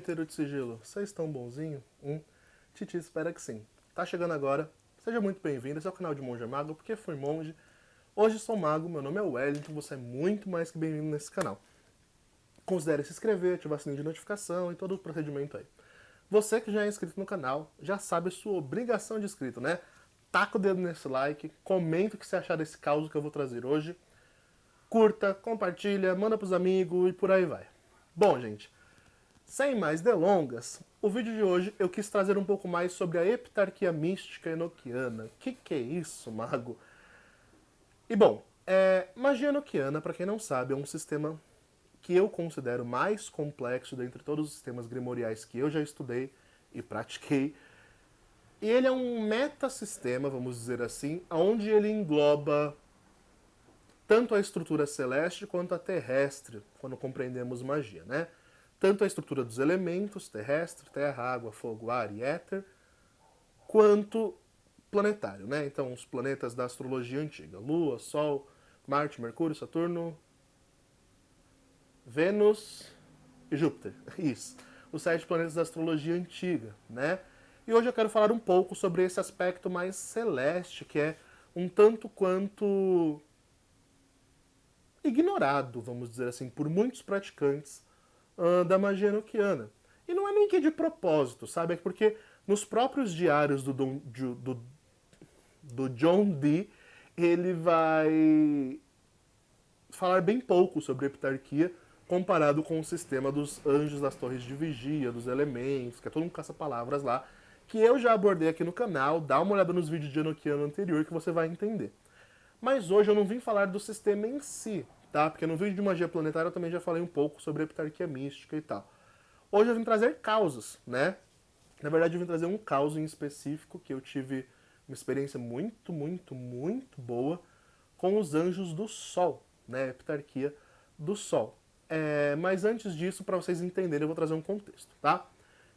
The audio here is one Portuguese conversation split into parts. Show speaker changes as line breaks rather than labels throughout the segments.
Noiteiro de Sigilo, vocês estão bonzinho? Titi espera que sim. Tá chegando agora, seja muito bem-vindo, esse é o canal de Monge Mago, porque fui monge. Hoje sou mago, meu nome é Wellington, você é muito mais que bem-vindo nesse canal. Considere se inscrever, ativar o sininho de notificação e todo o procedimento aí. Você que já é inscrito no canal, já sabe a sua obrigação de inscrito, né? Taca o dedo nesse like, comenta o que você achar desse caos que eu vou trazer hoje. Curta, compartilha, manda pros amigos e por aí vai. Bom, gente, sem mais delongas, o vídeo de hoje eu quis trazer um pouco mais sobre a heptarquia mística enoquiana. Que é isso, mago? E bom, magia enoquiana, para quem não sabe, é um sistema que eu considero mais complexo dentre todos os sistemas grimoriais que eu já estudei e pratiquei. E ele é um metasistema, vamos dizer assim, onde ele engloba tanto a estrutura celeste quanto a terrestre, quando compreendemos magia, né? Tanto a estrutura dos elementos, terrestre, terra, água, fogo, ar e éter, quanto planetário, né? Então, os planetas da astrologia antiga, Lua, Sol, Marte, Mercúrio, Saturno, Vênus e Júpiter. Isso. Os 7 planetas da astrologia antiga, né? E hoje eu quero falar um pouco sobre esse aspecto mais celeste, que é um tanto quanto ignorado, vamos dizer assim, por muitos praticantes da magia enoquiana. E não é nem que de propósito, sabe? É porque nos próprios diários do John Dee, ele vai falar bem pouco sobre heptarquia comparado com o sistema dos anjos das torres de vigia, dos elementos, que é todo um caça-palavras lá, que eu já abordei aqui no canal. Dá uma olhada nos vídeos de enoquiano anterior que você vai entender. Mas hoje eu não vim falar do sistema em si, tá? Porque no vídeo de magia planetária eu também já falei um pouco sobre a heptarquia mística e tal. Hoje eu vim trazer causas, né? Na verdade eu vim trazer um caos em específico, que eu tive uma experiência muito boa com os anjos do Sol, né? A heptarquia do Sol. Mas antes disso, para vocês entenderem, eu vou trazer um contexto, tá?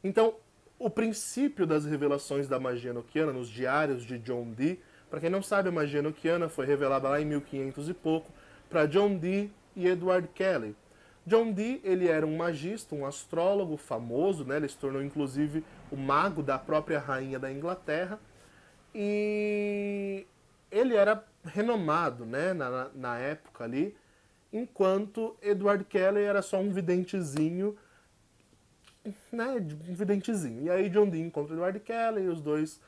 Então, o princípio das revelações da magia enoquiana nos diários de John Dee, para quem não sabe, a magia enoquiana foi revelada lá em 1500 e pouco para John Dee e Edward Kelly. John Dee, ele era um magista, um astrólogo famoso, né? Ele se tornou inclusive o mago da própria rainha da Inglaterra, e ele era renomado, né, na época ali, enquanto Edward Kelly era só um videntezinho, né, um videntezinho. E aí John Dee encontra Edward Kelly e os dois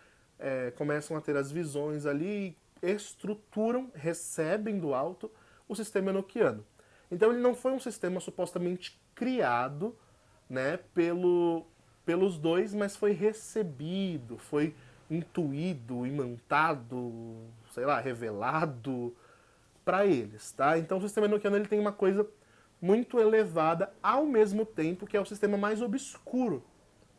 começam a ter as visões ali, estruturam, recebem do alto o sistema enoquiano. Então ele não foi um sistema supostamente criado, né, pelos dois, mas foi recebido, foi intuído, imantado, sei lá, revelado para eles, tá? Então o sistema enoquiano ele tem uma coisa muito elevada ao mesmo tempo que é o sistema mais obscuro.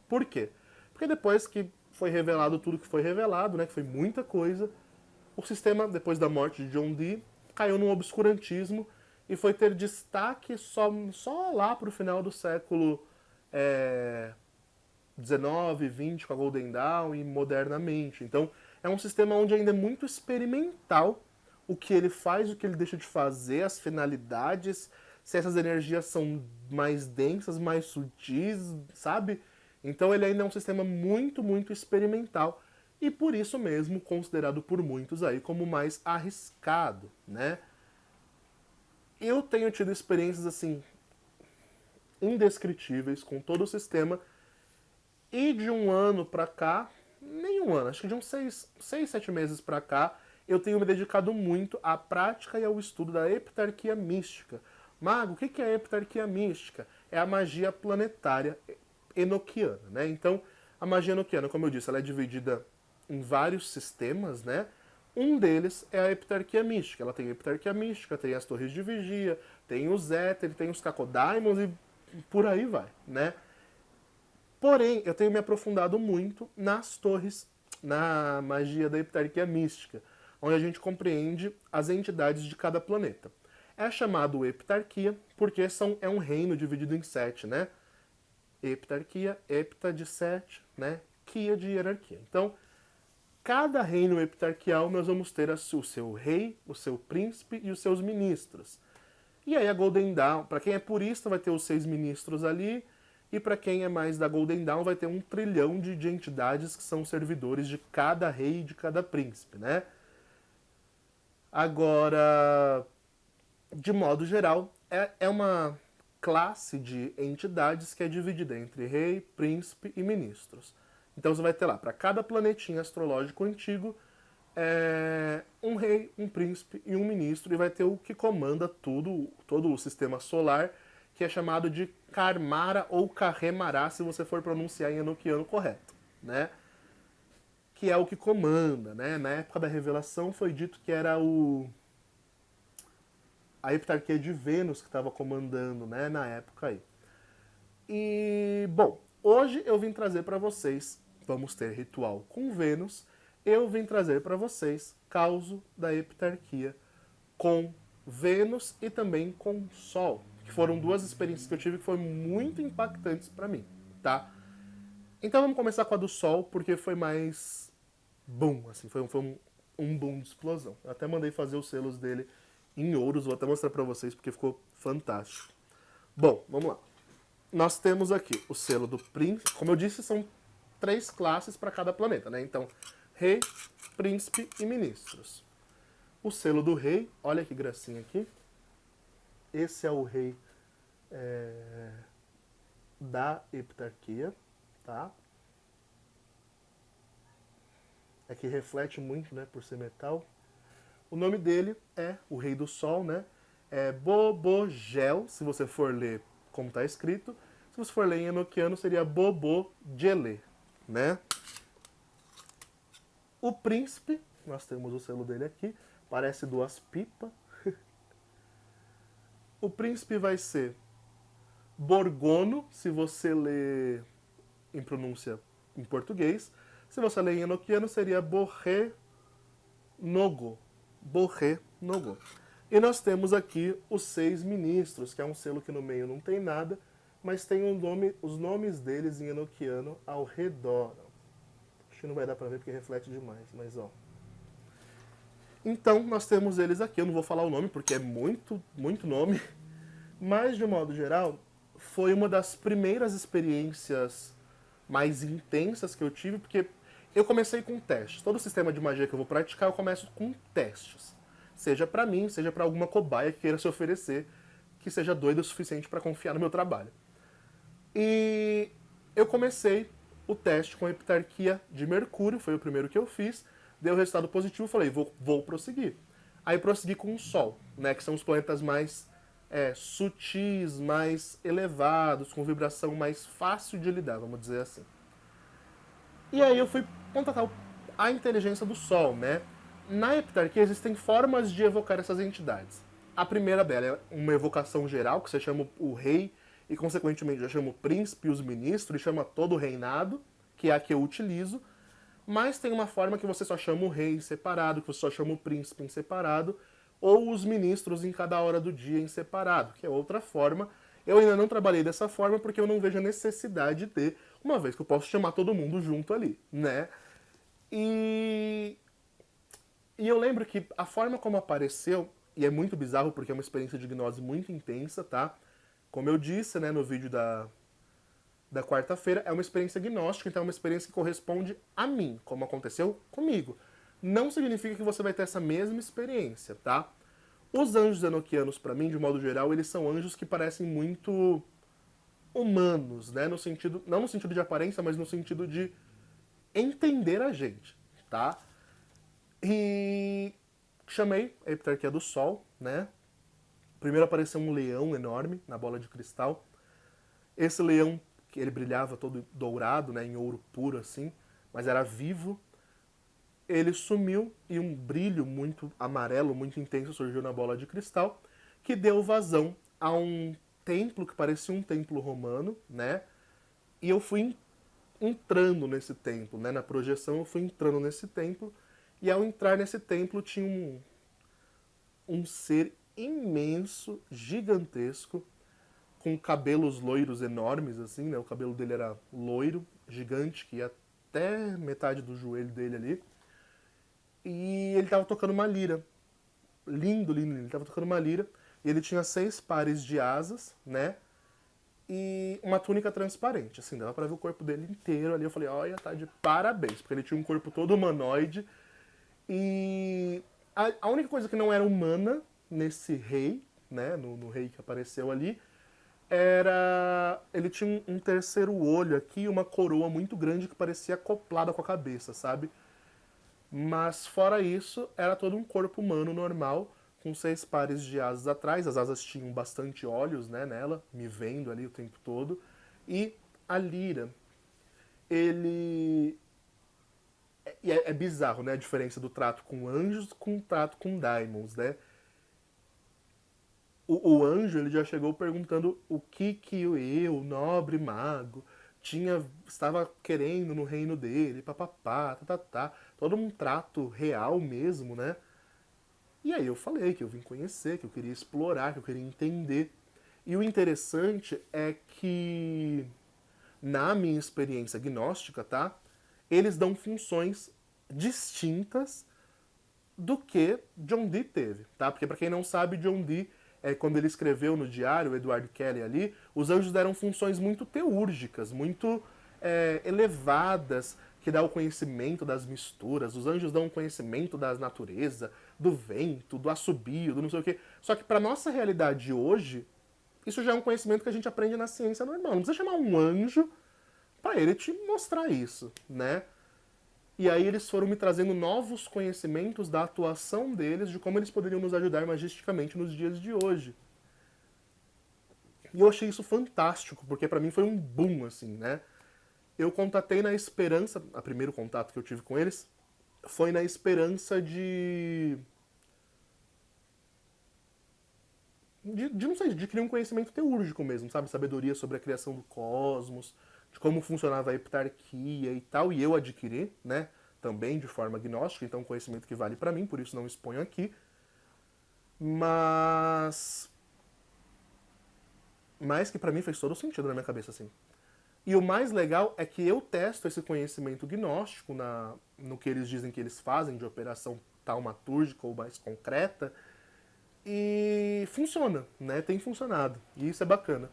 Por quê? Porque depois que foi revelado tudo que foi revelado, né, que foi muita coisa, o sistema, depois da morte de John Dee, caiu num obscurantismo e foi ter destaque só lá para o final do século 19, 20, com a Golden Dawn e modernamente. Então, é um sistema onde ainda é muito experimental o que ele faz, o que ele deixa de fazer, as finalidades, se essas energias são mais densas, mais sutis, sabe? Então ele ainda é um sistema muito experimental e por isso mesmo considerado por muitos aí como mais arriscado, né? Eu tenho tido experiências assim indescritíveis com todo o sistema, e de um ano pra cá, nem um ano, acho que de uns 7 meses pra cá, eu tenho me dedicado muito à prática e ao estudo da heptarquia mística. Mago, o que é a heptarquia mística? É a magia planetária enoquiana, né? Então, a magia enoquiana, como eu disse, ela é dividida em vários sistemas, né? Um deles é a heptarquia mística. Ela tem a heptarquia mística, tem as torres de vigia, tem os éter, tem os cacodaimons e por aí vai, né? Porém, eu tenho me aprofundado muito nas torres, na magia da heptarquia mística, onde a gente compreende as entidades de cada planeta. É chamado heptarquia porque é um reino dividido em 7, né? Heptarquia, hepta de 7, né? Quia de hierarquia. Então, cada reino heptarquial nós vamos ter o seu rei, o seu príncipe e os seus ministros. E aí a Golden Dawn, para quem é purista, vai ter os 6 ministros ali, E para quem é mais da Golden Dawn, vai ter 1 trilhão de entidades que são servidores de cada rei e de cada príncipe, né? Agora, de modo geral, é uma classe de entidades que é dividida entre rei, príncipe e ministros. Então você vai ter lá, para cada planetinha astrológico antigo, um rei, um príncipe e um ministro, e vai ter o que comanda todo o sistema solar, que é chamado de Karmara ou Karremara, se você for pronunciar em enoquiano correto, né? Que é o que comanda, né? Na época da revelação foi dito que era a heptarquia de Vênus que estava comandando, né, na época aí. E, bom, hoje eu vim trazer para vocês, vamos ter ritual com Vênus, eu vim trazer para vocês causo da heptarquia com Vênus e também com Sol, que foram 2 experiências que eu tive que foram muito impactantes para mim, tá? Então vamos começar com a do Sol, porque foi mais boom, assim, foi um boom de explosão. Eu até mandei fazer os selos dele em ouros, vou até mostrar pra vocês porque ficou fantástico. Bom, vamos lá. Nós temos aqui o selo do príncipe. Como eu disse, são 3 classes para cada planeta, né? Então, rei, príncipe e ministros. O selo do rei, olha que gracinha aqui. Esse é o rei da heptarquia, tá? É que reflete muito, né, por ser metal. O nome dele é o Rei do Sol, né? É Bobogel, se você for ler como está escrito. Se você for ler em enoquiano, seria Bobogele, né? O príncipe, nós temos o selo dele aqui, parece 2 pipas. O príncipe vai ser Borgono, se você ler em pronúncia em português. Se você ler em enoquiano, seria Borré Nogo. Borré Nogo. E nós temos aqui os 6 ministros, que é um selo que no meio não tem nada, mas tem os nomes deles em enoquiano ao redor. Acho que não vai dar pra ver porque reflete demais, mas ó. Então, nós temos eles aqui. Eu não vou falar o nome porque é muito, muito nome. Mas, de modo geral, foi uma das primeiras experiências mais intensas que eu tive, porque eu comecei com testes. Todo sistema de magia que eu vou praticar, eu começo com testes. Seja pra mim, seja pra alguma cobaia que queira se oferecer, que seja doida o suficiente pra confiar no meu trabalho. E eu comecei o teste com a heptarquia de Mercúrio, foi o primeiro que eu fiz. Deu resultado positivo, falei, vou prosseguir. Aí prossegui com o Sol, né, que são os planetas mais sutis, mais elevados, com vibração mais fácil de lidar, vamos dizer assim. E aí eu fui contatar a inteligência do Sol, né? Na heptarquia existem formas de evocar essas entidades. A primeira dela é uma evocação geral, que você chama o rei, e consequentemente já chama o príncipe e os ministros, e chama todo o reinado, que é a que eu utilizo. Mas tem uma forma que você só chama o rei em separado, que você só chama o príncipe em separado, ou os ministros em cada hora do dia em separado, que é outra forma. Eu ainda não trabalhei dessa forma porque eu não vejo a necessidade de ter, uma vez que eu posso chamar todo mundo junto ali, né? E eu lembro que a forma como apareceu, e é muito bizarro porque é uma experiência de gnose muito intensa, tá? Como eu disse, né, no vídeo da quarta-feira, é uma experiência gnóstica, então é uma experiência que corresponde a mim, como aconteceu comigo. Não significa que você vai ter essa mesma experiência, tá? Os anjos enoquianos, pra mim, de modo geral, eles são anjos que parecem muito humanos, né? No sentido, não no sentido de aparência, mas no sentido de entender a gente, tá? E chamei a heptarquia do Sol, né? Primeiro apareceu um leão enorme na bola de cristal. Esse leão, que ele brilhava todo dourado, né, em ouro puro assim, mas era vivo. Ele sumiu e um brilho muito amarelo, muito intenso surgiu na bola de cristal, que deu vazão a um templo que parecia um templo romano, né? E eu fui entrando nesse templo, né? Na projeção eu fui entrando nesse templo, e ao entrar nesse templo tinha um ser imenso, gigantesco, com cabelos loiros enormes, assim, né? O cabelo dele era loiro, gigante, que ia até metade do joelho dele ali. E ele tava tocando uma lira. Lindo, lindo, lindo. Ele tava tocando uma lira. E ele tinha 6 pares de asas, né? e uma túnica transparente, assim, dava pra ver o corpo dele inteiro ali. Eu falei, olha, tá de parabéns, porque ele tinha um corpo todo humanoide. E a única coisa que não era humana nesse rei, né, no rei que apareceu ali, era... Ele tinha um terceiro olho aqui, uma coroa muito grande que parecia acoplada com a cabeça, sabe? Mas fora isso, era todo um corpo humano normal, com 6 pares de asas atrás. As asas tinham bastante olhos, né, nela, me vendo ali o tempo todo. E a lira, ele... é bizarro, né, a diferença do trato com anjos com o trato com daimons, né? O anjo, ele já chegou perguntando o que eu, nobre mago, estava querendo no reino dele, papapá, tá. Todo um trato real mesmo, né? E aí eu falei que eu vim conhecer, que eu queria explorar, que eu queria entender. E o interessante é que, na minha experiência gnóstica, tá? Eles dão funções distintas do que John Dee teve, tá? Porque para quem não sabe, John Dee, quando ele escreveu no diário, o Edward Kelly ali, os anjos deram funções muito teúrgicas, muito elevadas, que dá o conhecimento das misturas. Os anjos dão o conhecimento da natureza, do vento, do assobio, do não sei o quê. Só que para nossa realidade hoje, isso já é um conhecimento que a gente aprende na ciência normal. Não precisa chamar um anjo para ele te mostrar isso, né? E aí eles foram me trazendo novos conhecimentos da atuação deles, de como eles poderiam nos ajudar magisticamente nos dias de hoje. E eu achei isso fantástico, porque pra mim foi um boom, assim, né? Eu contatei na esperança, o primeiro contato que eu tive com eles, foi na esperança de não sei, de criar um conhecimento teúrgico mesmo, sabe? Sabedoria sobre a criação do cosmos, de como funcionava a heptarquia e tal, e eu adquiri, né? Também de forma gnóstica, então um conhecimento que vale pra mim, por isso não exponho aqui. Mas que pra mim fez todo sentido na minha cabeça, assim. E o mais legal é que eu testo esse conhecimento gnóstico no que eles dizem que eles fazem de operação taumatúrgica ou mais concreta, e funciona, né? Tem funcionado. E isso é bacana.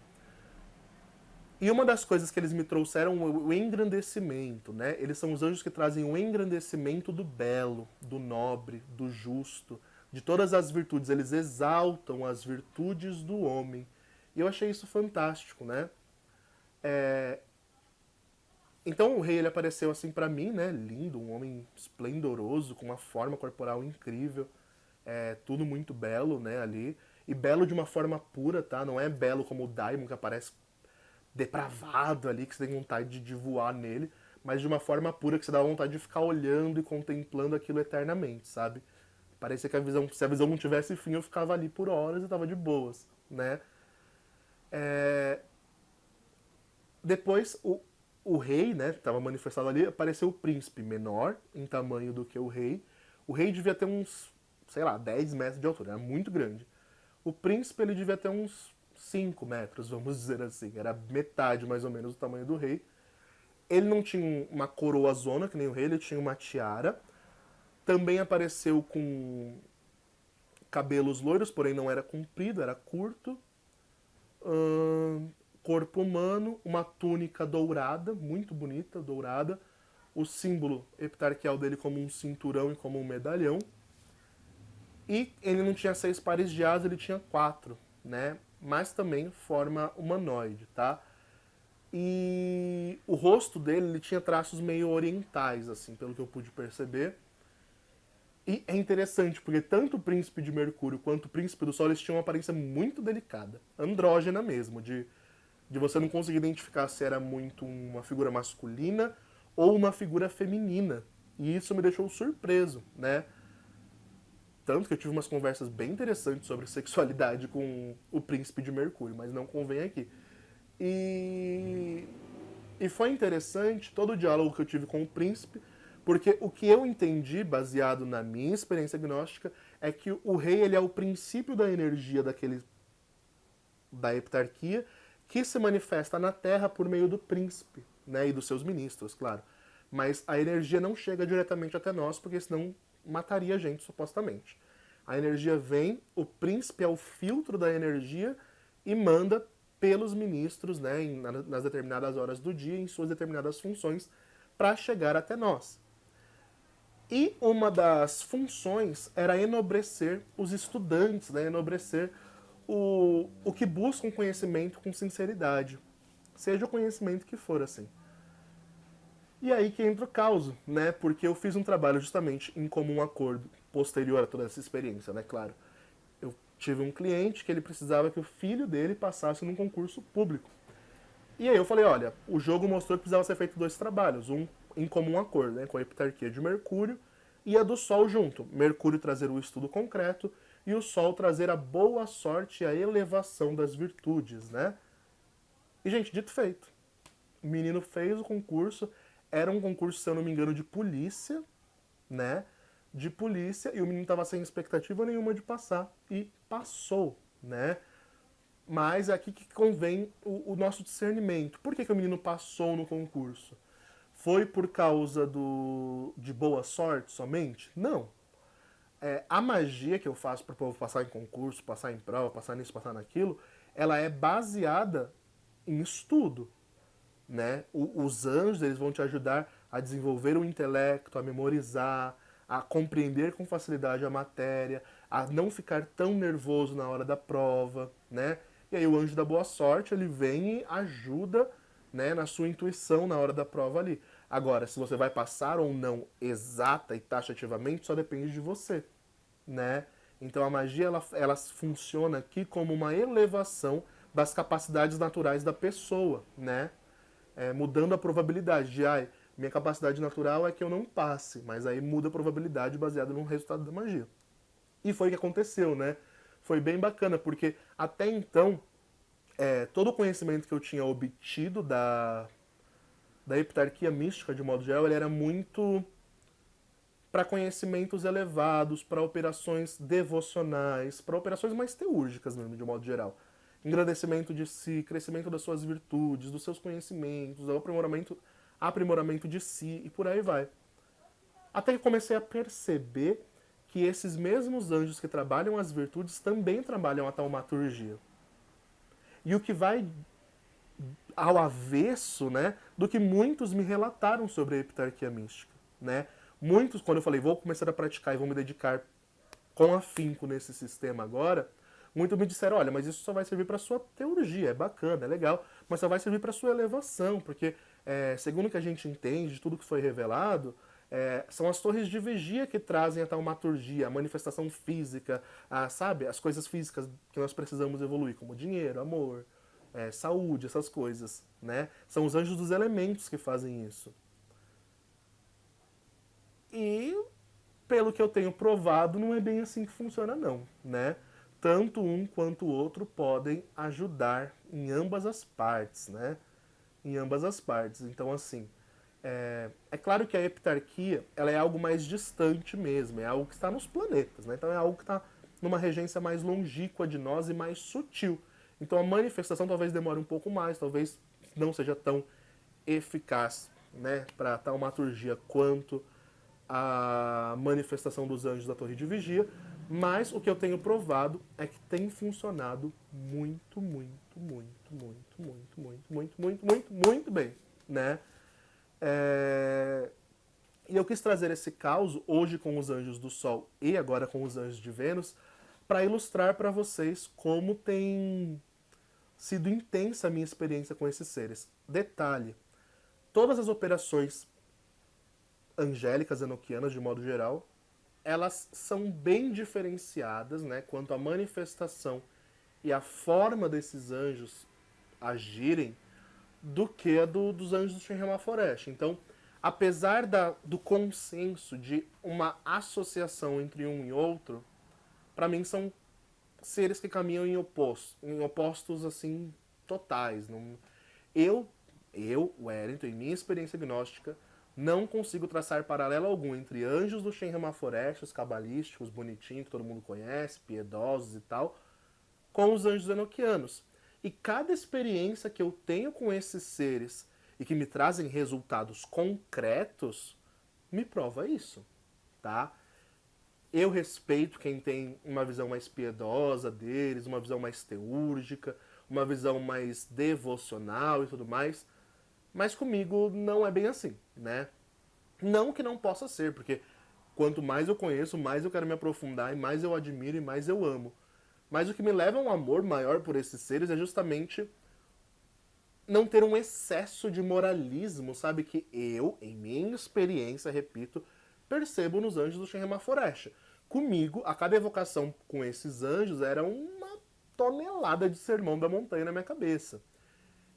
E uma das coisas que eles me trouxeram é o engrandecimento, né? Eles são os anjos que trazem o engrandecimento do belo, do nobre, do justo, de todas as virtudes. Eles exaltam as virtudes do homem. E eu achei isso fantástico, né? Então o rei ele apareceu assim pra mim, né? Lindo, um homem esplendoroso, com uma forma corporal incrível. Tudo muito belo, né, ali. E belo de uma forma pura, tá? Não é belo como o Daimon, que aparece depravado ali, que você tem vontade de voar nele, mas de uma forma pura que você dá vontade de ficar olhando e contemplando aquilo eternamente, sabe? Parecia que se a visão não tivesse fim, eu ficava ali por horas e tava de boas, né? Depois, o rei, né, tava manifestado ali, apareceu o príncipe, menor em tamanho do que o rei. O rei devia ter uns, sei lá, 10 metros de altura, era muito grande. O príncipe, ele devia ter uns 5 metros, vamos dizer assim. Era metade, mais ou menos, do tamanho do rei. Ele não tinha uma coroa zona, que nem o rei, ele tinha uma tiara. Também apareceu com cabelos loiros, porém não era comprido, era curto. Corpo humano, uma túnica dourada, muito bonita, dourada. O símbolo heptarquial dele como um cinturão e como um medalhão. E ele não tinha 6 pares de asas, ele tinha 4, né? Mas também forma humanoide, tá? E o rosto dele, ele tinha traços meio orientais, assim, pelo que eu pude perceber. E é interessante, porque tanto o príncipe de Mercúrio quanto o príncipe do Sol, eles tinham uma aparência muito delicada, andrógena mesmo, de você não conseguir identificar se era muito uma figura masculina ou uma figura feminina. E isso me deixou surpreso, né? Tanto que eu tive umas conversas bem interessantes sobre sexualidade com o príncipe de Mercúrio, mas não convém aqui. E foi interessante todo o diálogo que eu tive com o príncipe, porque o que eu entendi, baseado na minha experiência gnóstica, é que o rei ele é o princípio da energia da heptarquia, que se manifesta na Terra por meio do príncipe, né, e dos seus ministros, claro. Mas a energia não chega diretamente até nós, porque senão mataria a gente, supostamente. A energia vem, o príncipe é o filtro da energia e manda pelos ministros, né, nas determinadas horas do dia, em suas determinadas funções, para chegar até nós. E uma das funções era enobrecer os estudantes, né, enobrecer o que busca um conhecimento com sinceridade, seja o conhecimento que for, assim. E aí que entra o caos, né? Porque eu fiz um trabalho justamente em comum acordo, posterior a toda essa experiência, né? Claro. Eu tive um cliente que ele precisava que o filho dele passasse num concurso público. E aí eu falei, olha, o jogo mostrou que precisava ser feito dois trabalhos, um em comum acordo, né? Com a heptarquia de Mercúrio e a do Sol junto. Mercúrio trazer o estudo concreto e o Sol trazer a boa sorte e a elevação das virtudes, né? E, gente, dito e feito. O menino fez o concurso, era um concurso, se eu não me engano, de polícia, né? De polícia, e o menino estava sem expectativa nenhuma de passar, e passou, né? Mas é aqui que convém o nosso discernimento. Por que o menino passou no concurso? Foi por causa de boa sorte somente? Não. A magia que eu faço para o povo passar em concurso, passar em prova, passar nisso, passar naquilo, ela é baseada em estudo, né? Os anjos, eles vão te ajudar a desenvolver o intelecto, a memorizar, a compreender com facilidade a matéria, a não ficar tão nervoso na hora da prova, né? E aí o anjo da boa sorte, ele vem e ajuda, né, na sua intuição na hora da prova ali. Agora, se você vai passar ou não exata e taxativamente, só depende de você, né? Então a magia, ela funciona aqui como uma elevação das capacidades naturais da pessoa, né? Mudando a probabilidade de, minha capacidade natural é que eu não passe, mas aí muda a probabilidade baseada no resultado da magia. E foi o que aconteceu, né? Foi bem bacana, porque até então, todo o conhecimento que eu tinha obtido da heptarquia mística, de modo geral, ele era muito para conhecimentos elevados, para operações devocionais, para operações mais teúrgicas mesmo, de modo geral. Engrandecimento de si, crescimento das suas virtudes, dos seus conhecimentos, aprimoramento de si e por aí vai. Até que comecei a perceber que esses mesmos anjos que trabalham as virtudes também trabalham a taumaturgia. E o que vai ao avesso, né, do que muitos me relataram sobre a heptarquia mística, né? Muitos, quando eu falei, vou começar a praticar e vou me dedicar com afinco nesse sistema agora, muitos me disseram, olha, mas isso só vai servir para sua teologia, é bacana, é legal, mas só vai servir para sua elevação, porque, segundo o que a gente entende, de tudo que foi revelado, são as torres de vigia que trazem a taumaturgia, a manifestação física, sabe, as coisas físicas que nós precisamos evoluir, como dinheiro, amor, saúde, essas coisas, né? São os anjos dos elementos que fazem isso. E, pelo que eu tenho provado, não é bem assim que funciona não, né? Tanto um quanto o outro podem ajudar em ambas as partes, né? Em ambas as partes. Então, assim, é claro que a heptarquia, ela é algo mais distante mesmo, é algo que está nos planetas, né? Então é algo que está numa regência mais longínqua de nós e mais sutil. Então a manifestação talvez demore um pouco mais, talvez não seja tão eficaz, né, para a taumaturgia quanto a manifestação dos anjos da Torre de Vigia, mas o que eu tenho provado é que tem funcionado muito, muito, muito, muito, muito, muito, muito, muito, muito, muito bem, né? E eu quis trazer esse caos hoje com os anjos do Sol e agora com os anjos de Vênus para ilustrar para vocês como tem sido intensa a minha experiência com esses seres. Detalhe, todas as operações angélicas enoquianas, de modo geral, elas são bem diferenciadas, né, quanto à manifestação e a forma desses anjos agirem do que a dos anjos do Shinrama Forest. Então, apesar do consenso de uma associação entre um e outro, para mim são seres que caminham em opostos assim, totais. Não, eu, Wellington, em minha experiência gnóstica, não consigo traçar paralelo algum entre anjos do Shinrama Forest, os cabalísticos, bonitinhos, que todo mundo conhece, piedosos e tal, com os anjos enoquianos. E cada experiência que eu tenho com esses seres e que me trazem resultados concretos, me prova isso, tá? Eu respeito quem tem uma visão mais piedosa deles, uma visão mais teúrgica, uma visão mais devocional e tudo mais. Mas comigo não é bem assim, né? Não que não possa ser, porque quanto mais eu conheço, mais eu quero me aprofundar, e mais eu admiro e mais eu amo. Mas o que me leva a um amor maior por esses seres é justamente não ter um excesso de moralismo, sabe? Que eu, em minha experiência, repito, percebo nos anjos do Shenrema Forest. Comigo, a cada evocação com esses anjos era uma tonelada de sermão da montanha na minha cabeça.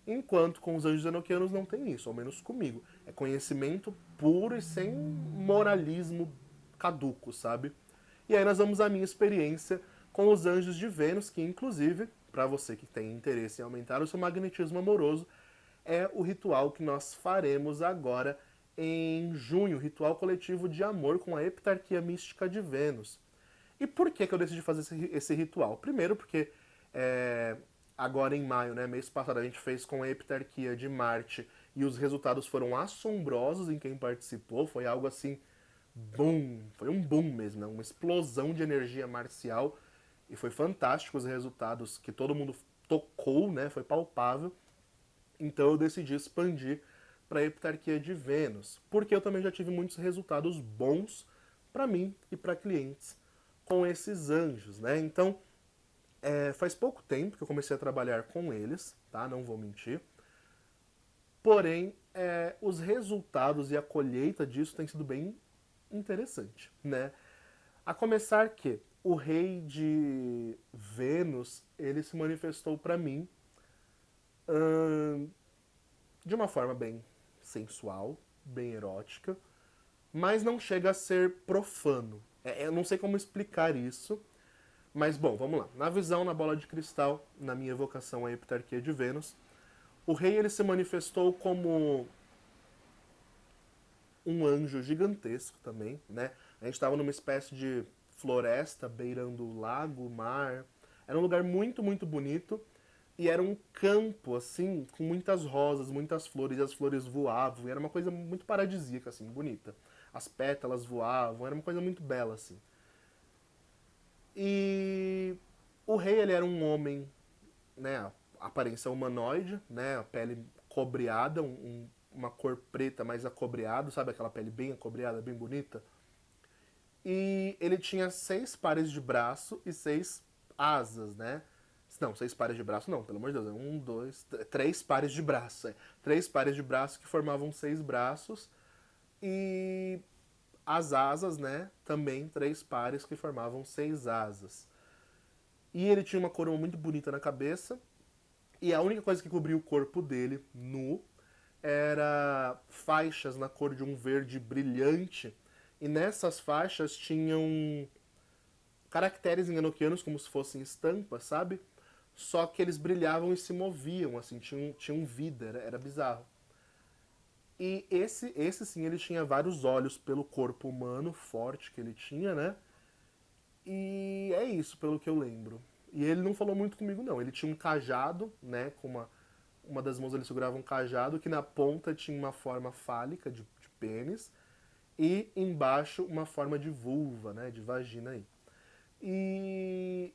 Enquanto com os anjos enoquianos não tem isso, ao menos comigo. É conhecimento puro e sem moralismo caduco, sabe? E aí nós vamos à minha experiência com os anjos de Vênus, que inclusive, para você que tem interesse em aumentar o seu magnetismo amoroso, é o ritual que nós faremos agora em junho, ritual coletivo de amor com a Heptarquia Mística de Vênus. E por que eu decidi fazer esse ritual? Primeiro porque agora em maio, né, mês passado, a gente fez com a Heptarquia de Marte e os resultados foram assombrosos em quem participou. Foi algo assim, boom, foi um boom mesmo, né? Uma explosão de energia marcial e foi fantástico os resultados que todo mundo tocou, né? Foi palpável. Então eu decidi expandir para a Heptarquia de Vênus, porque eu também já tive muitos resultados bons para mim e para clientes com esses anjos, né? Então, faz pouco tempo que eu comecei a trabalhar com eles, tá? Não vou mentir. Porém, os resultados e a colheita disso tem sido bem interessante, né? A começar que o rei de Vênus, ele se manifestou para mim de uma forma bem sensual, bem erótica, mas não chega a ser profano. Eu não sei como explicar isso, mas bom, vamos lá. Na visão, na bola de cristal, na minha evocação à Heptarquia de Vênus, o rei ele se manifestou como um anjo gigantesco também, né? A gente estava numa espécie de floresta beirando o lago, o mar. Era um lugar muito, muito bonito. E era um campo, assim, com muitas rosas, muitas flores, e as flores voavam. E era uma coisa muito paradisíaca, assim, bonita. As pétalas voavam, era uma coisa muito bela, assim. E o rei, ele era um homem, né, aparência humanoide, né, a pele cobreada, uma cor preta mais acobreado, sabe aquela pele bem acobreada, bem bonita? E ele tinha 6 pares de braço e 6 asas, né? Não, 6 pares de braço não, pelo amor de Deus. 1, 2, 3 pares de braço. 3 pares de braço que formavam 6 braços. E as asas, né? Também 3 pares que formavam 6 asas. E ele tinha uma coroa muito bonita na cabeça. E a única coisa que cobria o corpo dele, nu, era faixas na cor de um verde brilhante. E nessas faixas tinham caracteres em enoquianos como se fossem estampas, sabe? Só que eles brilhavam e se moviam, assim, tinham vida, era bizarro. E esse sim, ele tinha vários olhos pelo corpo humano, forte que ele tinha, né? E é isso, pelo que eu lembro. E ele não falou muito comigo, não. Ele tinha um cajado, né? Com uma das mãos ele segurava um cajado, que na ponta tinha uma forma fálica de pênis, e embaixo uma forma de vulva, né? De vagina aí. E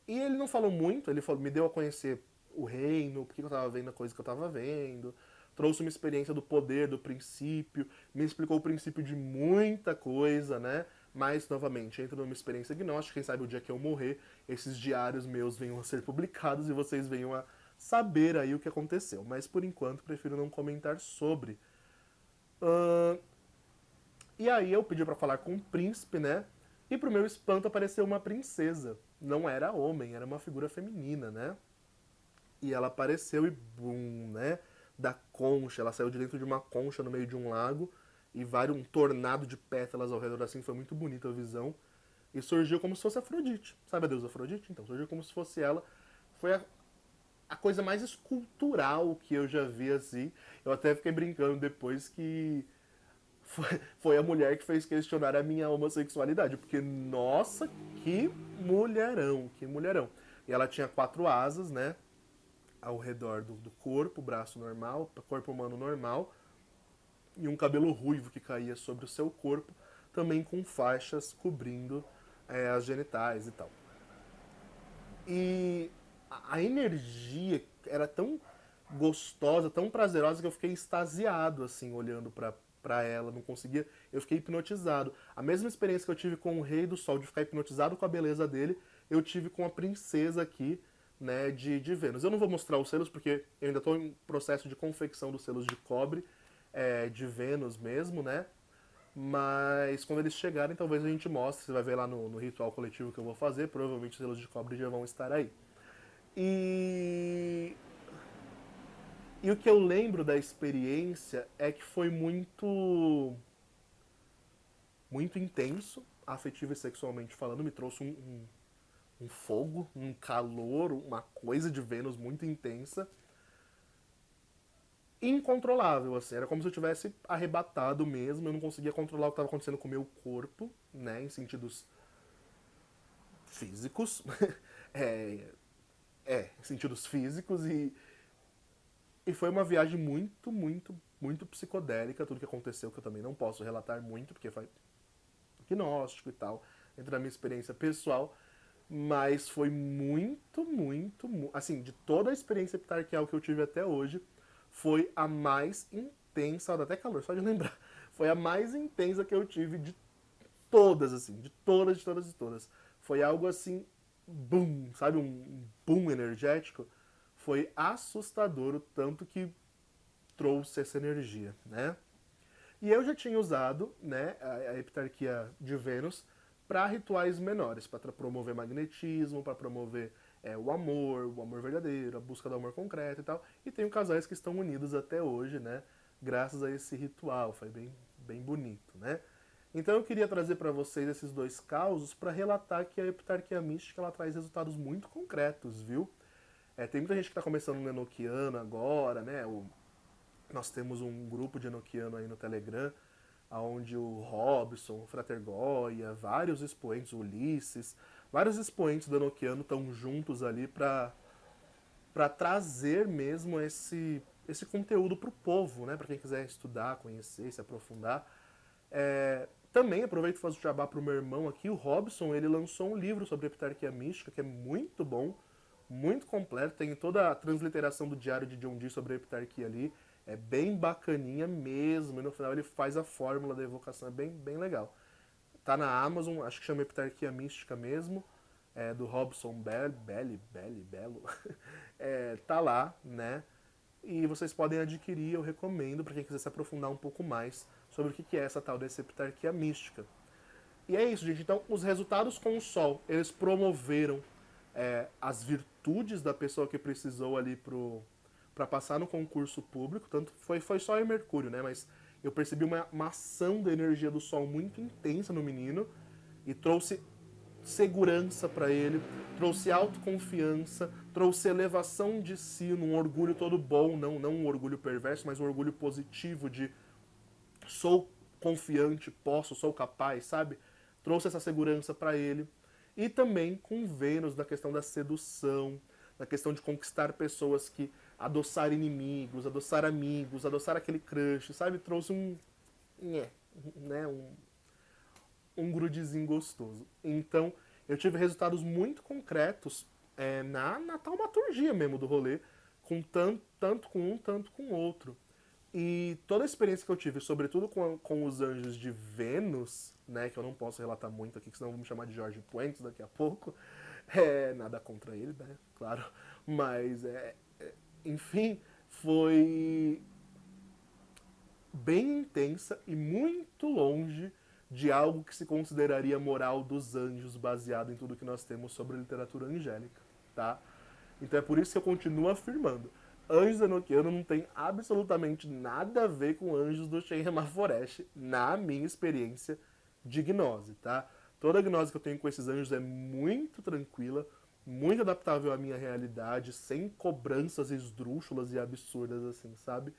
E ele não falou muito, ele falou, me deu a conhecer o reino, porque eu estava vendo a coisa que eu estava vendo, trouxe uma experiência do poder, do princípio, me explicou o princípio de muita coisa, né? Mas, novamente, entra numa experiência gnóstica, quem sabe o dia que eu morrer, esses diários meus venham a ser publicados e vocês venham a saber aí o que aconteceu. Mas, por enquanto, prefiro não comentar sobre. E aí eu pedi pra falar com o príncipe, né? E pro meu espanto apareceu uma princesa. Não era homem, era uma figura feminina, né? E ela apareceu e bum, né? Da concha, ela saiu de dentro de uma concha no meio de um lago e um tornado de pétalas ao redor assim, foi muito bonita a visão. E surgiu como se fosse Afrodite. Sabe a deusa Afrodite? Então, surgiu como se fosse ela. Foi a coisa mais escultural que eu já vi assim. Eu até fiquei brincando depois que foi a mulher que fez questionar a minha homossexualidade. Porque, nossa, que mulherão, que mulherão. E ela tinha 4 asas, né? Ao redor do corpo, braço normal, corpo humano normal. E um cabelo ruivo que caía sobre o seu corpo, também com faixas cobrindo as genitais e tal. E a energia era tão gostosa, tão prazerosa que eu fiquei extasiado, assim, olhando pra ela, não conseguia, eu fiquei hipnotizado. A mesma experiência que eu tive com o Rei do Sol, de ficar hipnotizado com a beleza dele, eu tive com a princesa aqui, né, de Vênus. Eu não vou mostrar os selos, porque eu ainda estou em processo de confecção dos selos de cobre, de Vênus mesmo, né, mas quando eles chegarem, talvez a gente mostre, você vai ver lá no ritual coletivo que eu vou fazer, provavelmente os selos de cobre já vão estar aí. E e o que eu lembro da experiência é que foi muito intenso, afetivo e sexualmente falando, me trouxe um fogo, um calor, uma coisa de Vênus muito intensa, incontrolável, assim, era como se eu tivesse arrebatado mesmo, eu não conseguia controlar o que estava acontecendo com o meu corpo, né, em sentidos físicos, é, em sentidos físicos, e foi uma viagem muito, muito, muito psicodélica, tudo que aconteceu, que eu também não posso relatar muito, porque foi gnóstico e tal, entre a minha experiência pessoal, mas foi muito, muito, assim, de toda a experiência epitarquial que eu tive até hoje, foi a mais intensa, dá até calor só de lembrar, foi a mais intensa que eu tive de todas, assim, de todas, de todas, de todas. Foi algo assim, boom, sabe, um boom energético. Foi assustador o tanto que trouxe essa energia, né? E eu já tinha usado, né, a epitarquia de Vênus para rituais menores, para promover magnetismo, para promover o amor verdadeiro, a busca do amor concreto e tal. E tenho casais que estão unidos até hoje, né, graças a esse ritual. Foi bem, bem bonito, né? Então eu queria trazer para vocês esses dois causos para relatar que a epitarquia mística ela traz resultados muito concretos, viu? Tem muita gente que está começando no Enochiano agora, né? Nós temos um grupo de Enochiano aí no Telegram, onde o Robson, o Frater Goya, vários expoentes, o Ulisses, vários expoentes do Enochiano estão juntos ali para trazer mesmo esse conteúdo para o povo, né? Para quem quiser estudar, conhecer, se aprofundar. Também aproveito e faço o jabá para o meu irmão aqui, o Robson, ele lançou um livro sobre a epitarquia mística, que é muito bom, muito completo, tem toda a transliteração do diário de John Dee sobre a epitarquia ali, é bem bacaninha mesmo, e no final ele faz a fórmula da evocação, é bem, bem legal. Tá na Amazon, acho que chama Epitarquia Mística mesmo, do Robson Bello, tá lá, né? E vocês podem adquirir, eu recomendo, para quem quiser se aprofundar um pouco mais sobre o que é essa tal dessa epitarquia mística. E é isso, gente. Então, os resultados com o Sol, eles promoveram as virtudes da pessoa que precisou ali para passar no concurso público. Tanto foi só em Mercúrio, né? Mas eu percebi uma ação da energia do Sol muito intensa no menino e trouxe segurança para ele, trouxe autoconfiança, trouxe elevação de si, num orgulho todo bom, não um orgulho perverso, mas um orgulho positivo de sou confiante, posso, sou capaz, sabe? Trouxe essa segurança para ele. E também com Vênus na questão da sedução, na questão de conquistar pessoas que adoçar inimigos, adoçar amigos, adoçar aquele crush, sabe? Trouxe né, um grudezinho gostoso. Então, eu tive resultados muito concretos na taumaturgia mesmo do rolê, com tanto com um, tanto com o outro. E toda a experiência que eu tive, sobretudo com os anjos de Vênus, né, que eu não posso relatar muito aqui, que senão vão me chamar de Jorge Puentes daqui a pouco, nada contra ele, né, claro, mas, enfim, foi bem intensa e muito longe de algo que se consideraria moral dos anjos, baseado em tudo que nós temos sobre a literatura angélica, tá? Então é por isso que eu continuo afirmando. Anjos Enochiano não tem absolutamente nada a ver com anjos do Shen Hemaforest, na minha experiência de gnose, tá? Toda a gnose que eu tenho com esses anjos é muito tranquila, muito adaptável à minha realidade, sem cobranças esdrúxulas e absurdas assim, sabe?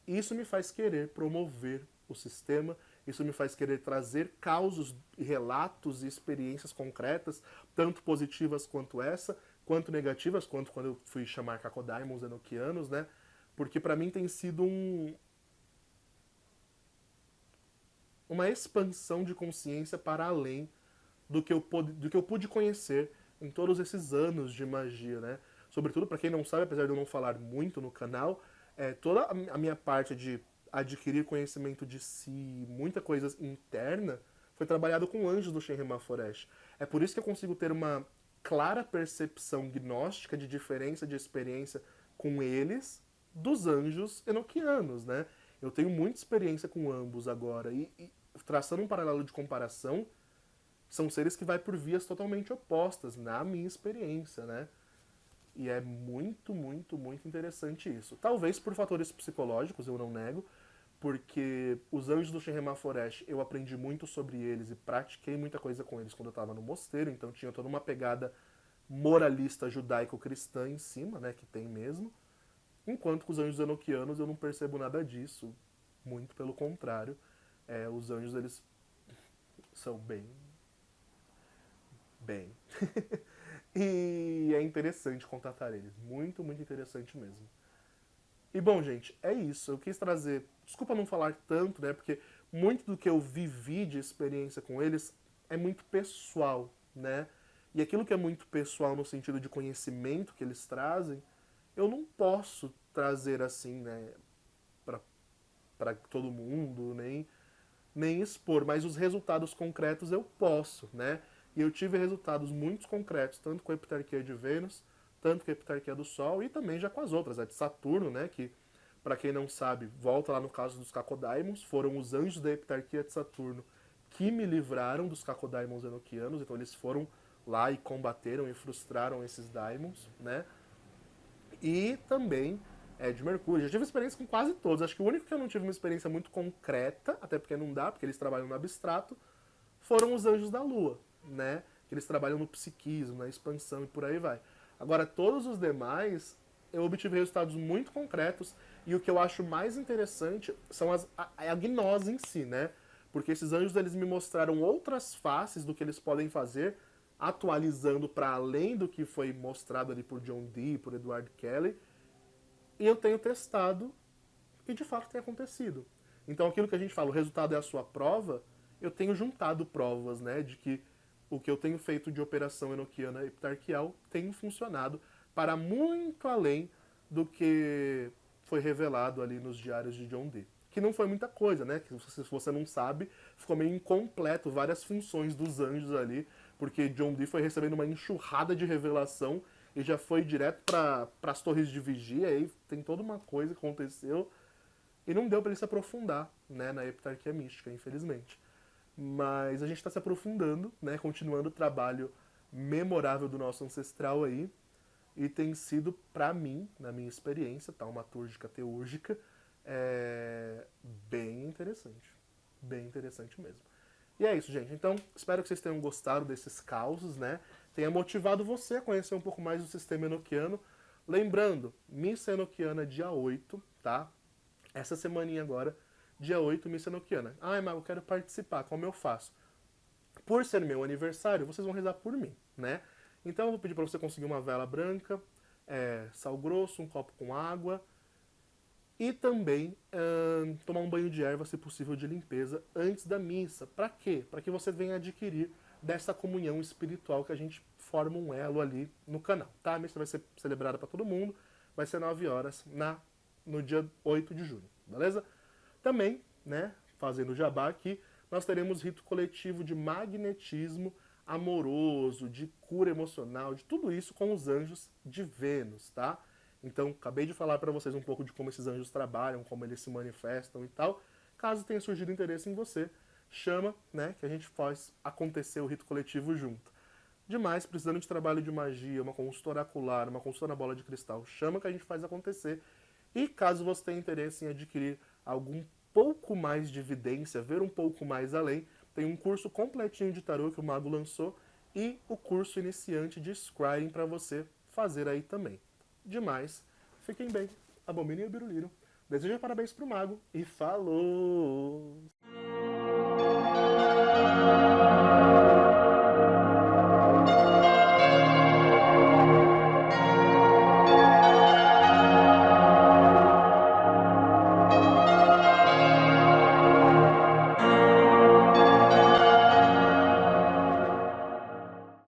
Isso me faz querer promover o sistema, isso me faz querer trazer causos, relatos e experiências concretas, tanto positivas quanto essa, quanto negativas, quanto quando eu fui chamar Cacodaimons Enochianos, né? Porque para mim tem sido uma expansão de consciência para além do que eu pude conhecer em todos esses anos de magia, né? Sobretudo, para quem não sabe, apesar de eu não falar muito no canal, toda a minha parte de adquirir conhecimento de si, muita coisa interna, foi trabalhado com anjos do Shenrema Forest. É por isso que eu consigo ter uma clara percepção gnóstica de diferença de experiência com eles dos anjos enoquianos, né? Eu tenho muita experiência com ambos agora e traçando um paralelo de comparação, são seres que vai por vias totalmente opostas, na minha experiência, né? E é muito, muito, muito interessante isso. Talvez por fatores psicológicos, eu não nego, porque os anjos do Shenrema Forest, eu aprendi muito sobre eles e pratiquei muita coisa com eles quando eu estava no mosteiro, então tinha toda uma pegada moralista judaico-cristã em cima, né, que tem mesmo. Enquanto com os anjos enoquianos eu não percebo nada disso, muito pelo contrário. Os anjos, eles são bem. E é interessante contatar eles. Muito, muito interessante mesmo. E bom, gente, é isso. Eu quis trazer. Desculpa não falar tanto, né? Porque muito do que eu vivi de experiência com eles é muito pessoal, né? E aquilo que é muito pessoal no sentido de conhecimento que eles trazem, eu não posso trazer assim, né? Para todo mundo, nem expor, mas os resultados concretos eu posso, né? E eu tive resultados muito concretos, tanto com a Heptarquia de Vênus, tanto com a Heptarquia do Sol, e também já com as outras, a de Saturno, né? Que, para quem não sabe, volta lá no caso dos Cacodaimons, foram os anjos da Heptarquia de Saturno que me livraram dos Cacodaimons enoquianos, então eles foram lá e combateram e frustraram esses daimons, né? E também de Mercúrio. Já tive experiência com quase todos. Acho que o único que eu não tive uma experiência muito concreta, até porque não dá, porque eles trabalham no abstrato, foram os Anjos da Lua, né? Que eles trabalham no psiquismo, na expansão e por aí vai. Agora, todos os demais, eu obtive resultados muito concretos e o que eu acho mais interessante são a gnose em si, né? Porque esses anjos, eles me mostraram outras faces do que eles podem fazer, atualizando para além do que foi mostrado ali por John Dee, por Edward Kelly, e eu tenho testado e de fato tem acontecido. Então aquilo que a gente fala, o resultado é a sua prova, eu tenho juntado provas, né, de que o que eu tenho feito de operação enoquiana heptarquial tem funcionado para muito além do que foi revelado ali nos diários de John Dee. Que não foi muita coisa, né? Que se você não sabe, ficou meio incompleto várias funções dos anjos ali, porque John Dee foi recebendo uma enxurrada de revelação e já foi direto para as torres de vigia, e aí tem toda uma coisa que aconteceu e não deu para ele se aprofundar, né, na heptarquia mística, infelizmente. Mas a gente está se aprofundando, né, continuando o trabalho memorável do nosso ancestral aí, e tem sido, para mim, na minha experiência, taumatúrgica, teúrgica, bem interessante. Bem interessante mesmo. E é isso, gente. Então, espero que vocês tenham gostado desses causos, né? Tenha motivado você a conhecer um pouco mais do sistema enoquiano. Lembrando, Missa Enoquiana dia 8, tá? Essa semaninha agora, dia 8, Missa Enoquiana. Ai, mas eu quero participar, como eu faço? Por ser meu aniversário, vocês vão rezar por mim, né? Então eu vou pedir para você conseguir uma vela branca, sal grosso, um copo com água, e também tomar um banho de erva, se possível, de limpeza antes da missa. Para quê? Para que você venha adquirir dessa comunhão espiritual que a gente forma um elo ali no canal. Tá? A missa vai ser celebrada para todo mundo, vai ser 9 horas no dia 8 de junho, beleza? Também, né, fazendo jabá aqui, nós teremos rito coletivo de magnetismo amoroso, de cura emocional, de tudo isso com os anjos de Vênus, tá? Então, acabei de falar para vocês um pouco de como esses anjos trabalham, como eles se manifestam e tal. Caso tenha surgido interesse em você, chama, né, que a gente faz acontecer o rito coletivo junto. Demais, precisando de trabalho de magia, uma consulta oracular, uma consulta na bola de cristal, chama que a gente faz acontecer. E caso você tenha interesse em adquirir algum pouco mais de evidência, ver um pouco mais além, tem um curso completinho de tarô que o Mago lançou e o curso iniciante de Scrying para você fazer aí também. Demais. Fiquem bem. Abominem o biruliro. Desejo parabéns pro Mago e falou!